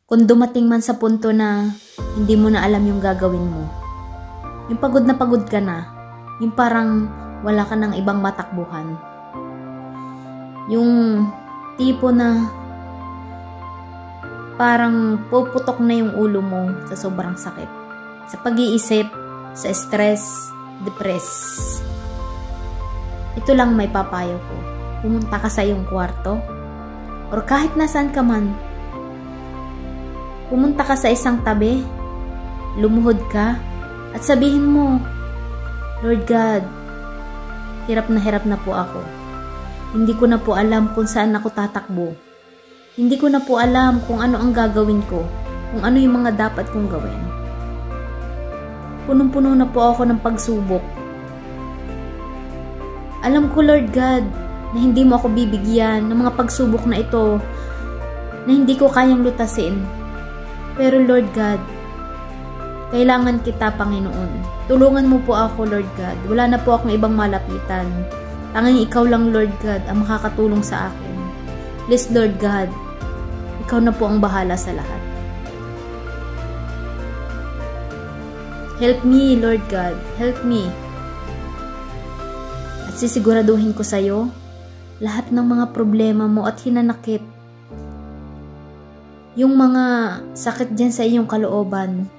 Kung dumating man sa punto na hindi mo na alam yung gagawin mo, yung pagod na pagod ka na, yung parang wala ka ng ibang matakbuhan, yung tipo na parang puputok na yung ulo mo sa sobrang sakit, sa pag-iisip, sa stress, depress. Ito lang may papayo ko. Pumunta ka sa iyong kwarto or kahit nasaan ka man, pumunta ka sa isang tabi, lumuhod ka at sabihin mo, Lord God, hirap na po ako. Hindi ko na po alam kung saan ako tatakbo. Hindi ko na po alam kung ano ang gagawin ko, kung ano yung mga dapat kong gawin. Punong-puno na po ako ng pagsubok. Alam ko, Lord God, na hindi mo ako bibigyan ng mga pagsubok na ito na hindi ko kayang lutasin. Pero Lord God, kailangan kita, Panginoon. Tulungan mo po ako, Lord God. Wala na po akong ibang malapitan. Tanging ikaw lang, Lord God, ang makakatulong sa akin. Please, Lord God, ikaw na po ang bahala sa lahat. Help me, Lord God. Help me. At sisiguraduhin ko sa iyo lahat ng mga problema mo at hinanakit. Yung mga sakit dyan sa iyong kalooban,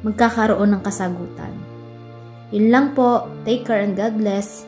magkakaroon ng kasagutan. Yun lang po. Take care and God bless.